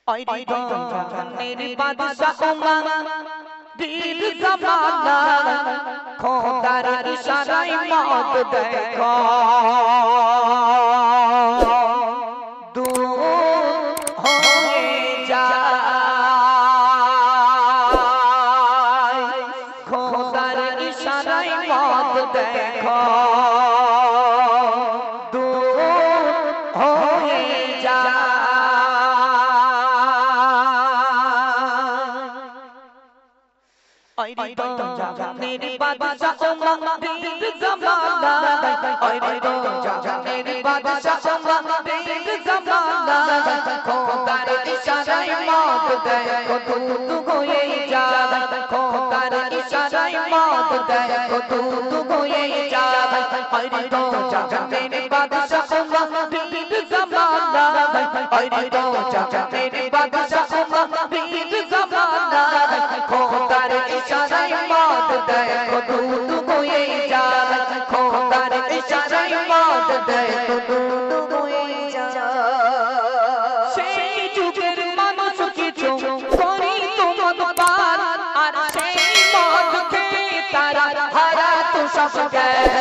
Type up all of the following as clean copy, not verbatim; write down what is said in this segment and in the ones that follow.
ওই জাহানের বাদশা ওমর দিল জামানা খোদার ইশারায় মত দেখো দূর হয়ে যায় খোদার ইশারায় মত দেখো দূর হয়ে যায় ওই জাহানের বাদশা ওমর দিল জামানা ওই জাহানের বাদশা ওমর দিল জামানা খোদার ইশারায় মত দেখো দূর হয়ে যায় খোদার ইশারায় মত দেখো দূর হয়ে যায় ওই জাহানের বাদশা ওমর দিল জামানা ওই জাহানের বাদশা ওমর দিল জামানা খোদার ইশারায় মত দেখো দূর হয়ে যায় খোদার ইশারায় মত দেখো দূর হয়ে যায় সেই যুগের মানুষ কিছু করি তোমার পার আর সেই মদ খেয়ে তারা হারাতো সব জ্ঞান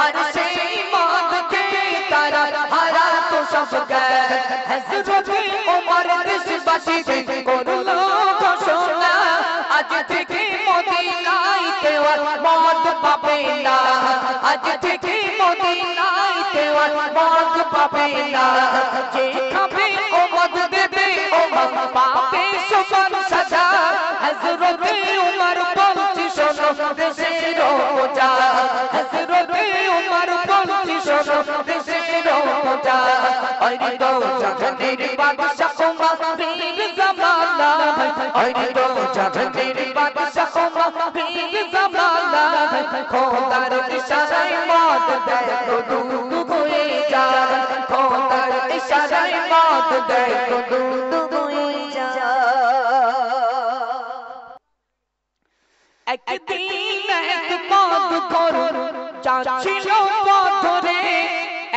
আর সেই মদ খেয়ে তারা হারাতো সব জ্ঞান হযরত ওমর দেশবাসী করলো ঘোষণা আজ থেকে মদিনায় কেউ মদ পাবে না আজ থেকে মদিনায় কেউ মদ পাবে না যে খাবে ও মদ দেবে ও পাবে সমান সাজা হযরত ওমর বলছি শোনো দেশের প্রজা হযরত ওমর বলছি শোনো দেশের প্রজা ওই জাহানের বাদশা ওমর দিল জামানা ওই জাহানের বাদশা ওমর দিল জামানা খোদার ইশারায় মত দেখো দূর হয়ে যায় খোদার ইশারায় মত দেখো দূর হয়ে যায় একদিন এক পথ করো যাচ্ছিল পথ ধরে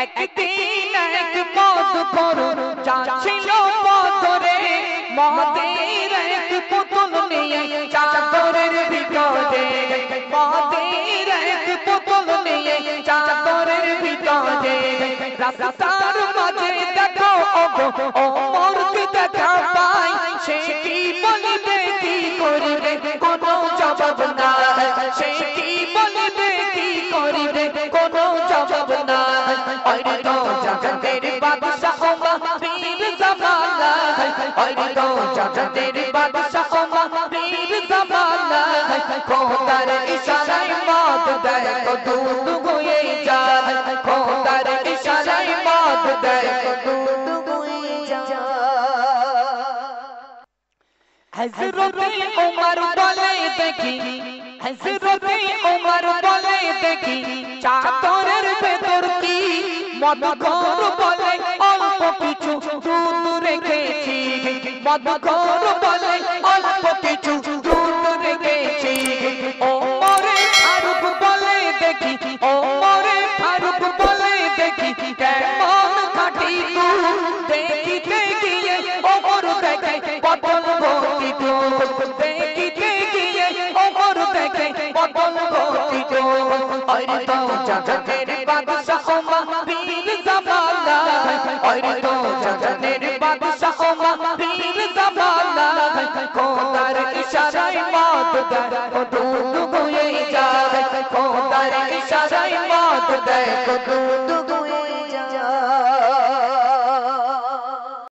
একদিন এক পথ করো যাচ্ছিল পথ ধরে মদের এক পুতুল নিয়ে চাদরের ভিতরে মদের এক পুতুল নিয়ে চাদরের ভিতরে রাস্তার মাঝে দেখো ওমরকে দেখা পাই সে কি বলিবে কি করিবে কোনো জবাব না সে কি বলিবে কি করিবে কোনো জবাব না ওই জাহানের বাদশা ওমর দিল জামানা ওই জাহানের বাদশা ওমর দিল জামানা খোদার ইশারায় মত দেখো দূর হয়ে যায় খোদার ইশারায় মত দেখো দূর হয়ে যায় হযরত ওমর বলে দেখি হযরত ওমর বলে দেখি চাদরের ভেতর কি মদঘর বলে অল্প কিছু দুধ রেখেছি মদঘর বলে অল্প কিছু দুধ রেখেছি ওমরে ফারুক বলে দেখি ওমরে ফারুক বলে দেখি কেমন খাঁটি দুধ দেখিতে গিয়ে ওমর দেখে বোতল ভর্তি দুধ দেখিতে গিয়ে ওমর দেখে বোতল ভর্তি দুধ ওই জাহানের বাদশা ওমর দিল জামানা ওই জাহানের বাদশা ওমর দিল জামানা খোদার ইশারায় মত দেখো দূর হয়ে যায় খোদার ইশারায় মত দেখো